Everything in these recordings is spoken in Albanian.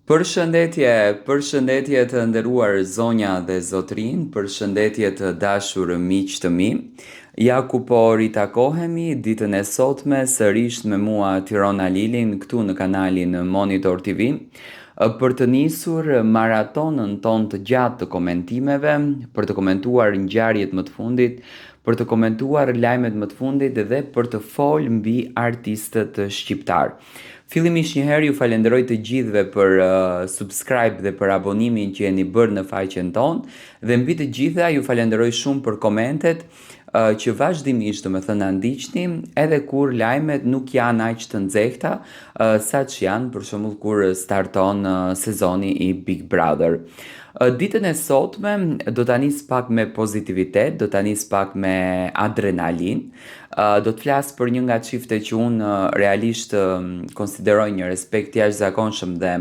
Përshëndetje të nderuar zonja dhe zotrin, përshëndetje të dashur miq të mi. Ja ku po ritakohemi ditën e sotme sërish me mua Tirona Lilin këtu në kanalin Monitor TV për të nisur maratonën ton të gjatë të komentimeve, për të komentuar ngjarjet më të fundit, për të komentuar lajmet më të fundit dhe për të folë mbi artistët shqiptar. Fillimisht njëherë ju falenderoj të gjithëve për subscribe dhe për abonimin që jeni bërë në faqen tonë dhe mbi të gjitha ju falenderoj shumë për komentet që vazhdimisht të më thënë ndiqni edhe kur lajmet nuk janë aq të nxehta sa që janë për shembull kur starton sezoni i Big Brother. Ditën e sotme do ta nis pak me pozitivitet, do ta nis pak me adrenalin. Do të flas për një nga çiftet që unë realisht konsideroj një respekt jashtëzakonshëm dhe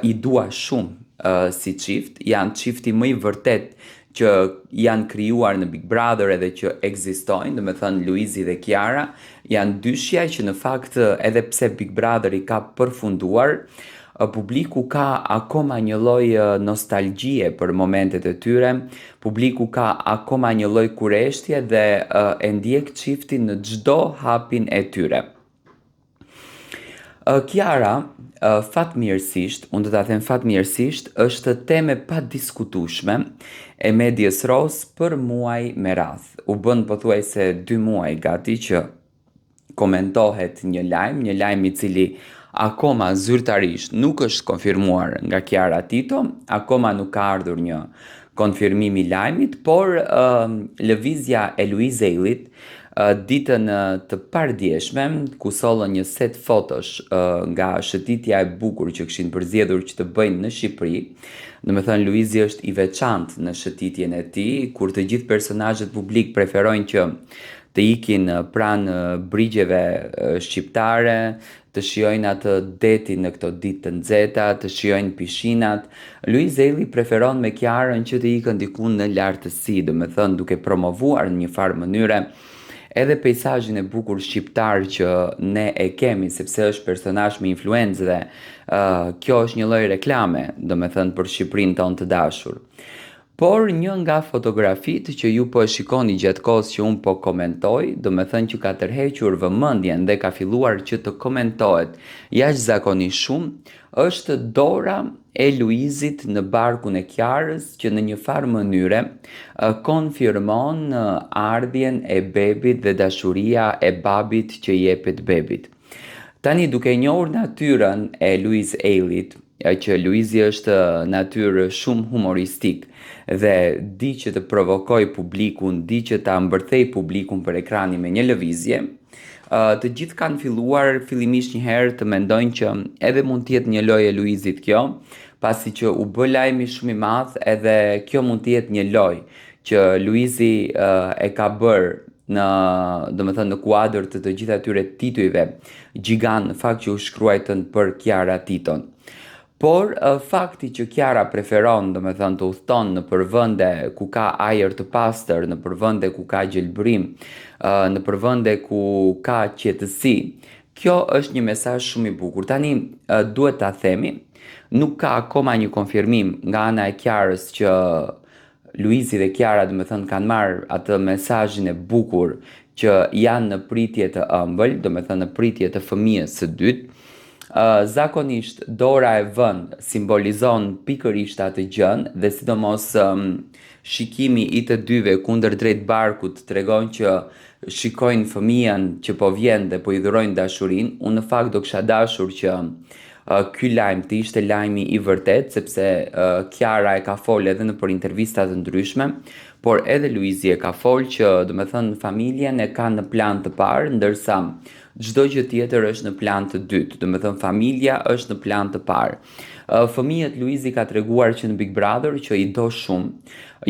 i dua shumë si çift. Janë çifti më i vërtet që janë krijuar në Big Brother edhe që ekzistojnë, do me thënë Luizi dhe Kiara, janë dyshja që në fakt edhe pse Big Brother i ka përfunduar, publiku ka akoma një lloj nostalgjie për momentet e tyre, publiku ka akoma një lloj kureshtje dhe e ndjek çiftin në çdo hapin e tyre. Kiara, fatmirësisht, unë do ta them fatmirësisht, është temë pa diskutueshme e medias ros për muaj me radh. U bën pothuajse 2 muaj gati që komentohet një lajm i cili akoma zyrtarisht nuk është konfirmuar nga Kiara Tito, akoma nuk ka ardhur një konfirmim i lajmit, por lëvizja e Luiz Eilit ditën të pardjeshme, ku sollën një set fotosh nga shëtitja e bukur që kishin përzgjedhur që të bëjnë në Shqipëri. Do me thënë Luizi është i veçantë në shëtitjen e tij, kur të gjithë personazhet publik preferojnë që të ikin pranë brigjeve shqiptare, të shijojnë atë detin në këto ditë të nxehta, të shijojnë pishinat. Luiz Eli preferon me Kiarën që të ikën diku në lartësi, do me thënë duke promovuar në një farë mënyre edhe peizazhin e bukur shqiptar që ne e kemi, sepse është personazh me influencë dhe kjo është një lloj reklame, do me thënë për Shqipërinë tonë të dashur. Por një nga fotografitë që ju po e shikoni gjatë kohës që unë po komentoj, do me thënë që ka tërhequr vëmendjen dhe ka filluar që të komentohet jashtëzakonisht shumë, është dora e Luizit në barkun e Kiarës që në një farë mënyre konfirmon ardhjen e bebit dhe dashuria e babit që jepet bebit. Tani duke njohur natyrën e Luiz Eilit, që Luizi është natyrë shumë humoristik dhe di që të provokoj publikun, di që ta mbërthej publikun për ekranin me një lëvizje, të gjithë kanë filluar fillimisht një herë të mendojnë që edhe mund të jetë një lojë e Luizit kjo, pasi që u bë lajmi shumë i madh edhe kjo mund të jetë një lojë që Luizi e ka bërë do me thënë në kuadër të gjitha atyre titujve gjigant në fakt që u shkruajtën për Kiara Titon. Por fakti që Kiara preferon, do me thënë të udhton në përvende ku ka ajër të pastër, në përvende ku ka gjelbërim, në përvende ku ka qetësi, kjo është një mesazh shumë i bukur. Tani duhet ta themi, nuk ka akoma një konfirmim nga ana e Kiarës që Luizi dhe Kiara, do me thënë, kanë marrë atë mesazhin e bukur që janë në pritje të ëmbël, do me thënë në pritje të fëmijës së dytë. Zakonisht dora e vënd simbolizon pikërisht atë gjën dhe sidomos shikimi i të dyve kundër drejt barkut tregon që shikojnë fëmijën që po vjen dhe po i dhurojnë dashurinë. Unë në fakt do kisha dashur që ky lajm të ishte lajmi i vërtet, sepse Kiara e ka folë edhe në për intervista të ndryshme, por edhe Luizi e ka folë që do me thënë familjen e ka në plan të parë, ndërsa çdo gjë tjetër është në plan të dytë, do me thënë familja është në plan të parë. Fëmijët Luizi ka treguar që në Big Brother që i do shumë,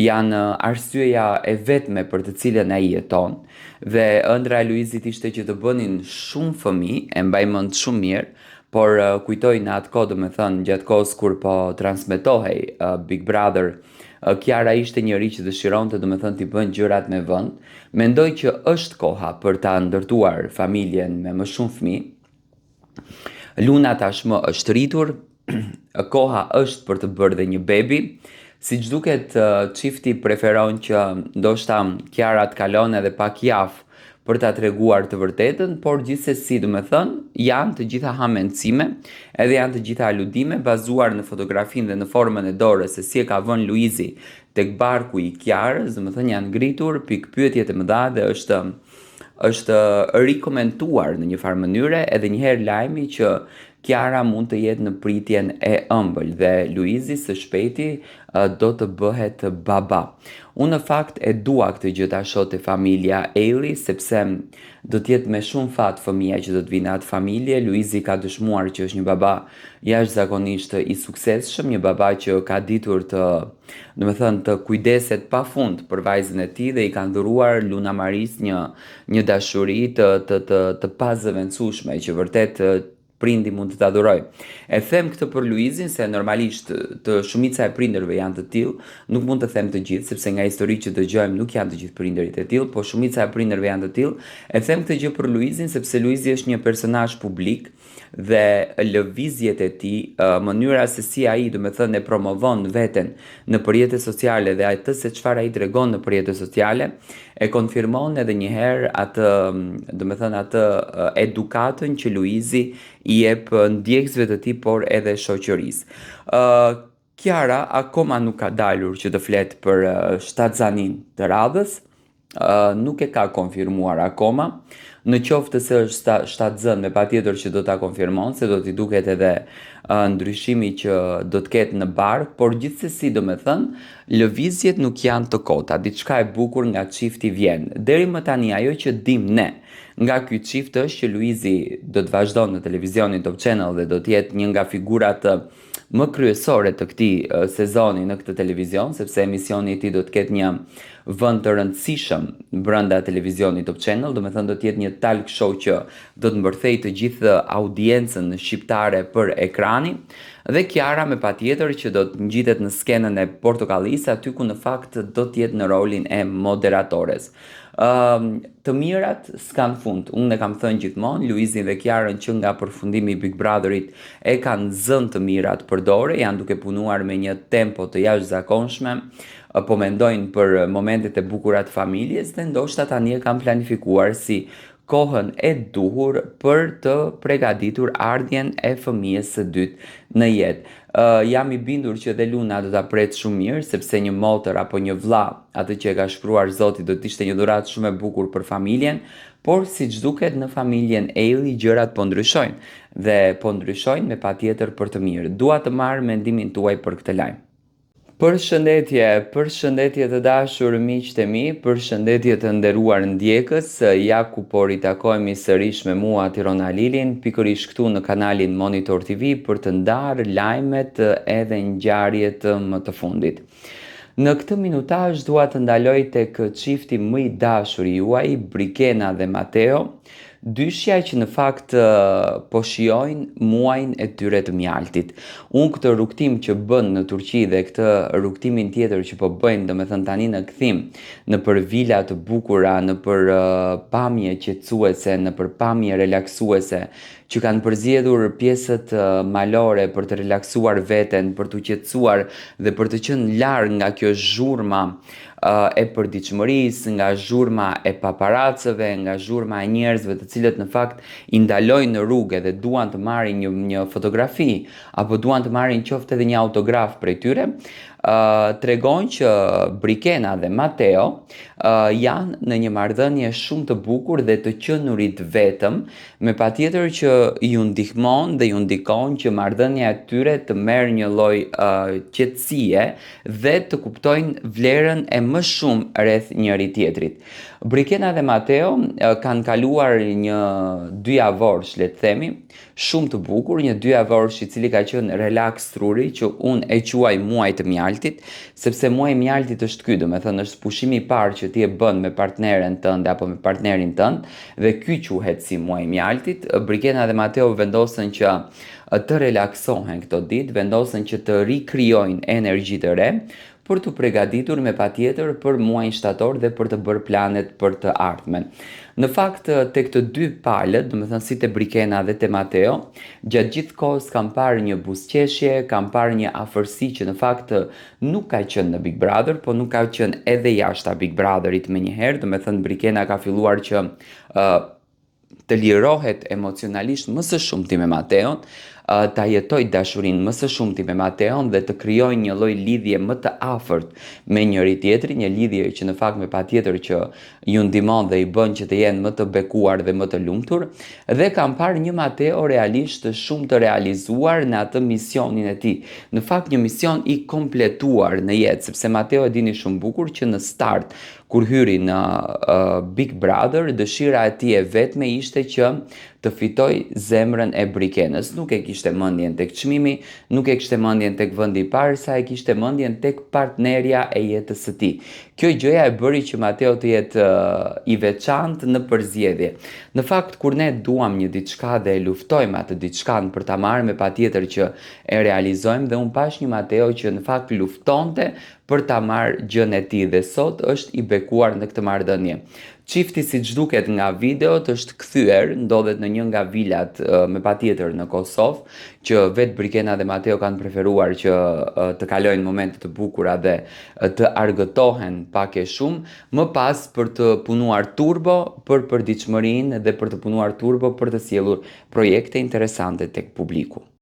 janë arsyeja e vetme për të cilën ai jeton dhe ëndra e Luizit ishte që të bënin shumë fëmijë, e mbaj mend shumë mirë, por kujtoj në atë kohë, do me thënë gjatë kohës kur po transmetohej Big Brother, Kiara ishte njëri që dëshironte, do me thënë, t'i bën gjërat me vend. Mendoj që është koha për ta ndërtuar familjen me më shumë fëmijë. Luna tashmë është rritur, Koha është për të bërë dhe një bebi. Siç duket, çifti preferon që ndoshta Kiara të kalon edhe pak javë për ta treguar të vërtetën, por gjithsesi, do me thënë, janë të gjitha hamendësime, edhe janë të gjitha aludime bazuar në fotografinë dhe në formën e dorës se si e ka vënë Luizi tek barku i Kiarës, do me thënë janë ngritur pikë pyetje të mëdha dhe është rikomentuar në një farë mënyre edhe njëherë lajmi që Kiara mund të jetë në pritjen e ëmbël dhe Luizi së shpejti do të bëhet baba. Unë në fakt e dua këtë gjë ta shoh te familja Ailey sepse do të jetë me shumë fat fëmia që do të vinë në atë familje. Luizi ka dëshmuar që është një baba jashtëzakonisht i suksesshëm, një baba që ka ditur të, do me thënë, të kujdeset pafund për vajzën e tij dhe i ka dhuruar Luna Maris një dashuri të pazëvendësueshme që vërtet prindi mund të ta adhuroj. E them këtë për Luizin se normalisht të shumica e prindërve janë të tillë, nuk mund të them të gjithë sepse nga historitë që dëgjojmë nuk janë të gjithë prindërit e tillë, po shumica e prindërve janë të tillë. E them këtë gjë për Luizin sepse Luizi është një personazh publik dhe lëvizjet e tij, mënyra se si ai, do me thënë, e promovon veten në rrjetet sociale dhe atë se çfarë ai tregon në rrjetet sociale, e konfirmon edhe një herë atë, do me thënë, atë edukatën që Luizi i jep ndjekësve të tij, por edhe shoqërisë. Kiara akoma nuk ka dalur që të flet për shtatzanin të radhës, nuk e ka konfirmuar akoma. Në qoftë se është shtatzën, me patjetër që do ta konfirmon, se do t'i duket edhe ndryshimi që do të ketë në bark, por gjithsesi, do me thënë, lëvizjet nuk janë të kota, diçka e bukur nga çifti vjen. Deri më tani ajo që dim ne nga ky çift është që Luizi do të vazhdon në televizionin Top Channel dhe do të jetë një nga figurat më kryesore të këtij sezoni në këtë televizion, sepse emisioni i tij do të ketë një vend të rëndësishëm brenda televizionit Top Channel, do me thënë do të jetë një talk show që do të mbërthej të gjithë audiencën shqiptare për ekrani, dhe Kiara me patjetër që do të ngjitet në skenën e Portokallisë, aty ku në fakt do të jetë në rolin e moderatores. Të mirat s'kan fund. Unë e kam thënë gjithmonë, Luizin dhe Kiarën që nga përfundimi i Big Brotherit e kanë zënë të mirat për dore, janë duke punuar me një tempo të jashtëzakonshme, po mendojnë për momentet e bukura të familjes dhe ndoshta tani e kanë planifikuar si kohën e duhur për të përgatitur ardhjen e fëmijës së dytë në jetë. Jam i bindur që dhe Luna do ta pret shumë mirë, sepse një motër apo një vlla, atë që e ka shkruar Zoti, do të ishte një dhuratë shumë e bukur për familjen, por siç duket në familjen Ailey gjërat po ndryshojnë dhe po ndryshojnë me patjetër për të mirë. Dua të marr mendimin tuaj për këtë lajm. Përshëndetje të dashur miqtë e mi, përshëndetje të nderuar ndjekës, ja ku po ritakohemi sërish me mua Tirona Lilin, pikërisht këtu në kanalin Monitor TV për të ndarë lajmet edhe ngjarjet më të fundit. Në këtë minutazh dua të ndaloj tek çifti më i dashur i juaj, Brikena dhe Mateo, dyshja që në fakt po shijojnë muajin e tyre të mjaltit. Unë këtë rrugtim që bën në Turqi dhe këtë rrugtimin tjetër që po bëjnë, do me thënë tani në kthim, në për vila të bukura, në për pamje qetësuese, në për pamje relaksuese, që kanë përzgjedhur pjesët malore për të relaksuar veten, për të qetësuar dhe për të qenë larg nga kjo zhurma e përditshmërisë, nga zhurma e paparacëve, nga zhurma e njerëzve të cilët në fakt i ndalojnë në rrugë dhe duan të marrin një fotografi apo duan të marrin qoftë edhe një autograf prej tyre, tregon që Brikena dhe Mateo janë në një marrëdhënie shumë të bukur dhe të qenurit vetëm, me patjetër që ju ndihmon dhe ju ndikon që marrëdhënia e tyre të merr një lloj qetësie dhe të kuptojnë vlerën e më shumë rreth njëri tjetrit. Brikena dhe Mateo kanë kaluar një dy javorsh, le të themi, shumë të bukur, një dy javorsh i cili ka qenë relaks truri, që unë e quaj muaj të mjaltit, sepse muaji i mjaltit është ky, do me thënë është pushimi i parë që ti e bën me partneren tënde apo me partnerin tënd, dhe ky quhet si muaji i mjaltit. Brikena dhe Mateo vendosën që të relaksohen këto ditë, vendosën që të rikrijojnë energji të re, për të përgatitur me patjetër për muajin shtator dhe për të bërë planet për të ardhmen. Në fakt, tek të dy palët, domethënë si te Brikena dhe te Mateo, gjatë gjithë kohës kam parë një buzëqeshje, kam parë një afërsi që në fakt nuk ka qenë në Big Brother, po nuk ka qenë edhe jashta Big Brotherit menjëherë, domethënë Brikena ka filluar që të lirohet emocionalisht më së shumti me Mateon, ta jetoj dashurinë më së shumti me Mateon dhe të krijojë një lloj lidhje më të afërt me njëri tjetrin, një lidhje që në fakt me patjetër që ju ndihmon dhe i bën që të jenë më të bekuar dhe më të lumtur, dhe kam parë një Mateo realisht shumë të realizuar në atë misionin e tij. Në fakt një mision i kompletuar në jetë, sepse Mateo e dini shumë bukur që në start kur hyri në Big Brother, dëshira e tij e vetme ishte që të fitoj zemrën e Brikenës. Nuk e kishte mendjen tek çmimi, nuk e kishte mendjen tek vendi i parë, sa e kishte mendjen tek partnerja e jetës së tij. Kjo gjëja e bëri që Mateo të jetë i veçantë në përzgjedhje. Në fakt, kur ne duam një diçka dhe e luftojmë atë diçkan për ta marrë, me patjetër që e realizojmë, dhe unë pash një Mateo që në fakt luftonte për ta marrë gjën e tij dhe sot është i bekuar në këtë marrëdhënie. Çifti, siç duket nga videot, është kthyer, ndodhet në një nga vilat me patjetër në Kosovë, që vetë Brikena dhe Mateo kanë preferuar që të kalojnë momente të bukura dhe të argëtohen pak e shumë, më pas për të punuar turbo për përditshmërinë dhe për të punuar turbo për të sjellur projekte interesante tek publiku.